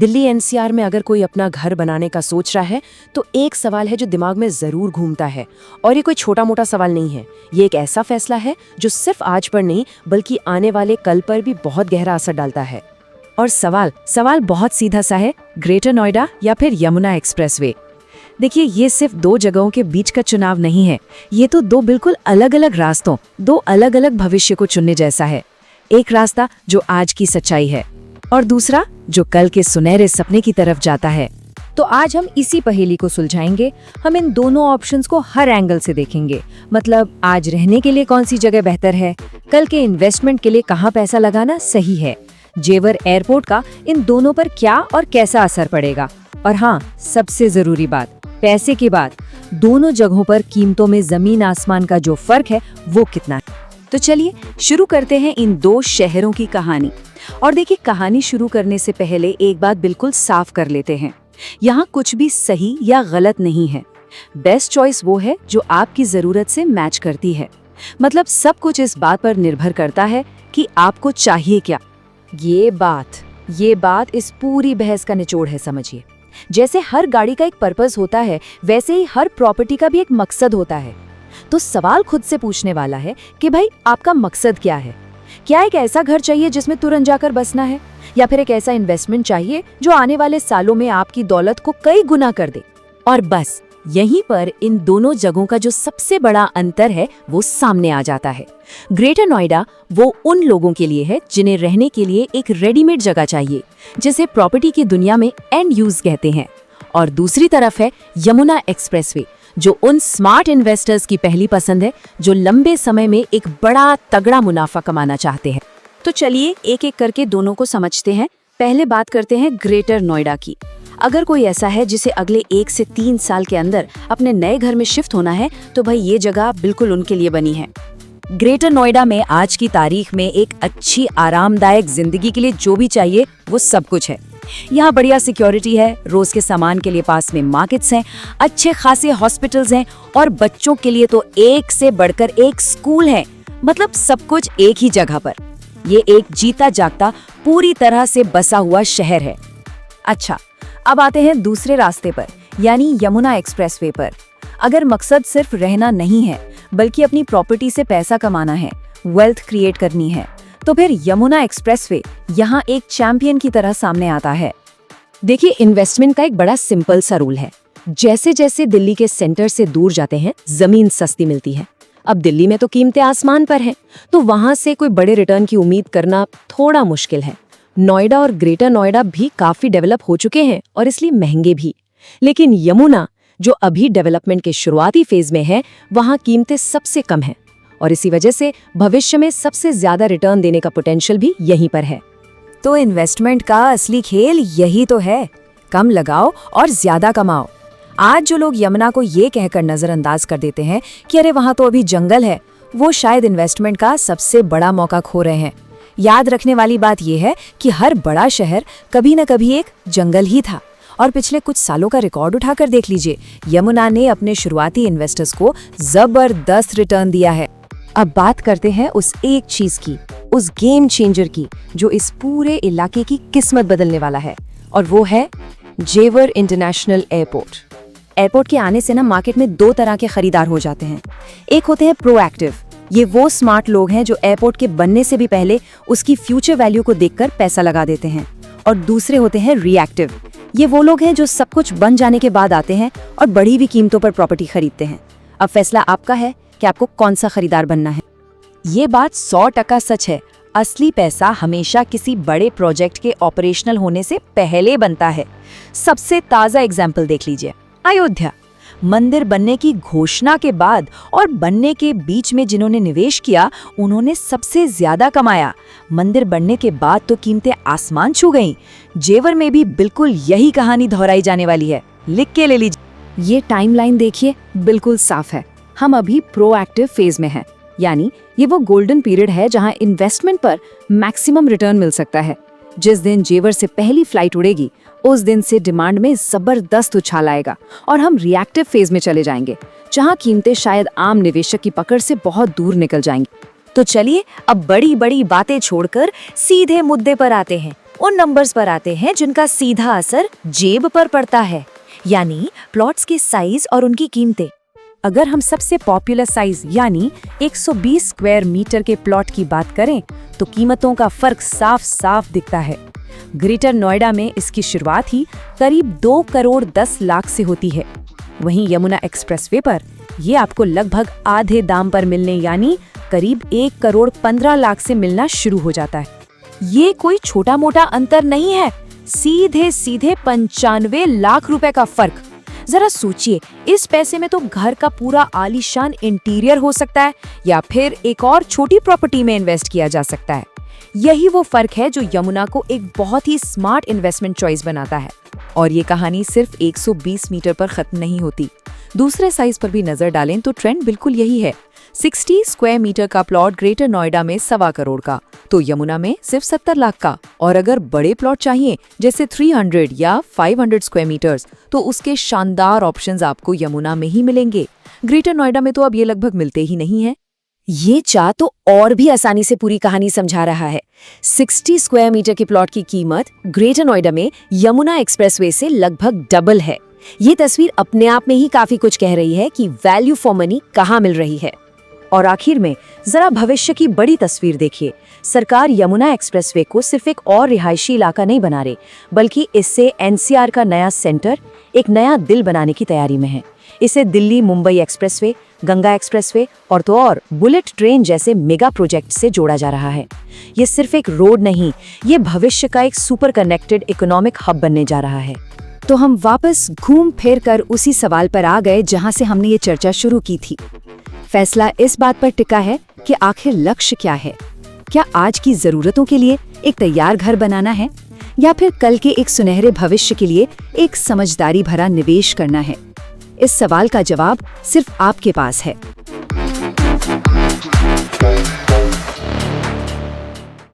Delhi NCR में अगर कोई अपना घर बनाने का सोच रहा है तो एक सवाल है जो दिमाग में जरूर घूमता है, और ये कोई छोटा मोटा सवाल नहीं है। ये एक ऐसा फैसला है जो सिर्फ आज पर नहीं बल्कि आने वाले कल पर भी बहुत गहरा असर डालता है। और सवाल बहुत सीधा सा है, ग्रेटर नोएडा या फिर यमुना एक्सप्रेसवे। देखिए, ये सिर्फ दो जगहों के बीच का चुनाव नहीं है, ये तो दो बिल्कुल अलग अलग रास्तों, दो अलग अलग भविष्य को चुनने जैसा है। एक रास्ता जो आज की सच्चाई है और दूसरा जो कल के सुनहरे सपने की तरफ जाता है। तो आज हम इसी पहेली को सुलझाएंगे। हम इन दोनों ऑप्शंस को हर एंगल से देखेंगे। मतलब आज रहने के लिए कौन सी जगह बेहतर है, कल के इन्वेस्टमेंट के लिए कहाँ पैसा लगाना सही है, जेवर एयरपोर्ट का इन दोनों पर क्या और कैसा असर पड़ेगा, और हाँ, सबसे जरूरी बात, पैसे की बात, दोनों जगहों पर कीमतों में जमीन आसमान का जो फर्क है वो कितना है। तो चलिए शुरू करते हैं इन दो शहरों की कहानी। और देखिए, कहानी शुरू करने से पहले एक बात बिल्कुल साफ कर लेते हैं, यहाँ कुछ भी सही या गलत नहीं है। बेस्ट चॉइस वो है जो आपकी जरूरत से मैच करती है। मतलब सब कुछ इस बात पर निर्भर करता है कि आपको चाहिए क्या। ये बात इस पूरी बहस का निचोड़ है, समझिए। जैसे हर गाड़ी का एक पर्पस होता है, वैसे ही हर प्रॉपर्टी का भी एक मकसद होता है। तो सवाल खुद से पूछने वाला है कि भाई आपका मकसद क्या है? क्या एक ऐसा घर चाहिए जिसमें तुरंत जाकर बसना है, या फिर एक ऐसा इन्वेस्टमेंट चाहिए जो आने वाले सालों में आपकी दौलत को कई गुना कर दे? और बस यहीं पर इन दोनों जगहों का जो सबसे बड़ा अंतर है वो सामने आ जाता है। ग्रेटर नोएडा वो उन लोगों के लिए है जिन्हें रहने के लिए एक रेडीमेड जगह चाहिए, जिसे प्रॉपर्टी की दुनिया में एंड यूज कहते हैं। और दूसरी तरफ है यमुना एक्सप्रेसवे, जो उन स्मार्ट इन्वेस्टर्स की पहली पसंद है जो लंबे समय में एक बड़ा तगड़ा मुनाफा कमाना चाहते हैं। तो चलिए एक एक करके दोनों को समझते हैं। पहले बात करते हैं ग्रेटर नोएडा की। अगर कोई ऐसा है जिसे अगले 1 से 3 साल के अंदर अपने नए घर में शिफ्ट होना है, तो भाई ये जगह बिल्कुल उनके लिए बनी है। ग्रेटर नोएडा में आज की तारीख में एक अच्छी आरामदायक जिंदगी के लिए जो भी चाहिए वो सब कुछ है। यहाँ बढ़िया सिक्योरिटी है, रोज के सामान के लिए पास में मार्केट्स हैं, अच्छे खासे हॉस्पिटल्स हैं, और बच्चों के लिए तो एक से बढ़कर एक स्कूल है। मतलब सब कुछ एक ही जगह पर। ये एक जीता जागता पूरी तरह से बसा हुआ शहर है। अच्छा, अब आते हैं दूसरे रास्ते पर, यानी यमुना एक्सप्रेसवे पर। अगर मकसद सिर्फ रहना नहीं है बल्कि अपनी प्रॉपर्टी से पैसा कमाना है, वेल्थ क्रिएट करनी है, तो फिर यमुना एक्सप्रेसवे यहाँ एक चैंपियन की तरह सामने आता है। देखिए, इन्वेस्टमेंट का एक बड़ा सिंपल सा रूल है। जैसे जैसे दिल्ली के सेंटर से दूर जाते हैं, जमीन सस्ती मिलती है। अब दिल्ली में तो कीमतें आसमान पर हैं, तो वहां से कोई बड़े रिटर्न की उम्मीद करना थोड़ा मुश्किल है। नोएडा और ग्रेटर नोएडा भी काफी डेवलप हो चुके हैं और इसलिए महंगे भी। लेकिन यमुना, जो अभी डेवलपमेंट के शुरुआती फेज में है, वहां कीमतें सबसे कम हैं, और इसी वजह से भविष्य में सबसे ज्यादा रिटर्न देने का पोटेंशियल भी यहीं पर है। तो इन्वेस्टमेंट का असली खेल यही तो है, कम लगाओ और ज्यादा कमाओ। आज जो लोग यमुना को ये कहकर नजरअंदाज कर देते हैं कि अरे वहां तो अभी जंगल है, वो शायद इन्वेस्टमेंट का सबसे बड़ा मौका खो रहे हैं। याद रखने वाली बात यह है कि हर बड़ा शहर कभी न कभी एक जंगल ही था, और पिछले कुछ सालों का रिकॉर्ड उठाकर देख लीजिए, यमुना ने अपने शुरुआती इन्वेस्टर्स को जबरदस्त रिटर्न दिया है। अब बात करते हैं उस एक चीज की, उस गेम चेंजर की, जो इस पूरे इलाके की किस्मत बदलने वाला है, और वो है जेवर इंटरनेशनल एयरपोर्ट। एयरपोर्ट के आने से ना मार्केट में दो तरह के खरीदार हो जाते हैं। एक होते हैं प्रोएक्टिव, ये वो स्मार्ट लोग हैं जो एयरपोर्ट के बनने से भी पहले उसकी फ्यूचर वैल्यू को देखकर पैसा लगा देते हैं। और दूसरे होते हैं रिएक्टिव, ये वो लोग हैं जो सब कुछ बन जाने के बाद आते हैं और बढ़ी हुई कीमतों पर प्रॉपर्टी खरीदते हैं। अब फैसला आपका है कि आपको कौन सा खरीदार बनना है। ये बात 100% सच है। असली पैसा हमेशा किसी बड़े प्रोजेक्ट के ऑपरेशनल होने से पहले बनता है। सबसे ताजा एग्जाम्पल देख लीजिए, अयोध्या। मंदिर बनने की घोषणा के बाद और बनने के बीच में जिन्होंने निवेश किया, उन्होंने सबसे ज्यादा कमाया। मंदिर बनने के बाद तो कीमतें आसमान छू गईं। जेवर में भी बिल्कुल यही कहानी दोहराई जाने वाली है, लिख के ले लीजिए। ये टाइमलाइन देखिए, बिल्कुल साफ है। हम अभी प्रोएक्टिव फेज में हैं, यानी ये वो गोल्डन पीरियड है जहां इन्वेस्टमेंट पर मैक्सिमम रिटर्न मिल सकता है। जिस दिन जेवर से पहली फ्लाइट उड़ेगी, उस दिन से डिमांड में जबरदस्त उछाल आएगा और हम रिएक्टिव फेज में चले जाएंगे, जहां कीमतें शायद आम निवेशक की पकड़ से बहुत दूर निकल जाएंगी। तो चलिए अब बड़ी बड़ी बातें छोड़कर सीधे मुद्दे पर आते हैं, उन नंबर्स पर आते हैं जिनका सीधा असर जेब पर पड़ता है, यानी प्लॉट्स के साइज और उनकी कीमतें। अगर हम सबसे पॉपुलर साइज यानी 120 स्क्वायर मीटर के प्लॉट की बात करें तो कीमतों का फर्क साफ साफ दिखता है। ग्रेटर नोएडा में इसकी शुरुआत ही करीब 2 करोड़ 10 लाख से होती है। वहीं यमुना एक्सप्रेसवे पर ये आपको लगभग आधे दाम पर मिलने यानी करीब 1 करोड़ 15 लाख से मिलना शुरू हो जाता है। ये कोई छोटा मोटा अंतर नहीं है, सीधे सीधे 95 लाख रुपए का फर्क। जरा सोचिए, इस पैसे में तो घर का पूरा आलीशान इंटीरियर हो सकता है या फिर एक और छोटी प्रॉपर्टी में इन्वेस्ट किया जा सकता है। यही वो फर्क है जो यमुना को एक बहुत ही स्मार्ट इन्वेस्टमेंट चॉइस बनाता है। और ये कहानी सिर्फ 120 मीटर पर खत्म नहीं होती। दूसरे साइज पर भी नजर डालें तो ट्रेंड बिल्कुल यही है। 60 स्क्वायर मीटर का प्लॉट ग्रेटर नोएडा में 1.25 करोड़ का, तो यमुना में सिर्फ 70 लाख का। और अगर बड़े प्लॉट चाहिए जैसे 300 या 500 स्क्वायर मीटर्स, तो उसके शानदार ऑप्शंस आपको यमुना में ही मिलेंगे। ग्रेटर नोएडा में तो अब ये लगभग मिलते ही नहीं है। ये चार्ट तो और भी आसानी से पूरी कहानी समझा रहा है। 60 स्क्वायर मीटर के प्लॉट की कीमत ग्रेटर नोएडा में यमुना एक्सप्रेसवे से लगभग डबल है। ये तस्वीर अपने आप में ही काफी कुछ कह रही है कि वैल्यू फॉर मनी कहाँ मिल रही है। और आखिर में जरा भविष्य की बड़ी तस्वीर देखिए। सरकार यमुना एक्सप्रेसवे को सिर्फ एक और रिहायशी इलाका नहीं बना रही, बल्कि इससे एनसीआर का नया सेंटर, एक नया दिल बनाने की तैयारी में है। इसे दिल्ली मुंबई एक्सप्रेसवे, गंगा एक्सप्रेसवे और तो और बुलेट ट्रेन जैसे मेगा प्रोजेक्ट से जोड़ा जा रहा है। ये सिर्फ एक रोड नहीं, ये भविष्य का एक सुपर कनेक्टेड इकोनॉमिक हब बनने जा रहा है। तो हम वापस घूम फिर कर उसी सवाल पर आ गए जहां से हमने ये चर्चा शुरू की थी। फैसला इस बात पर टिका है कि आखिर लक्ष्य क्या है। क्या आज की जरूरतों के लिए एक तैयार घर बनाना है या फिर कल के एक सुनहरे भविष्य के लिए एक समझदारी भरा निवेश करना है? इस सवाल का जवाब सिर्फ आपके पास है।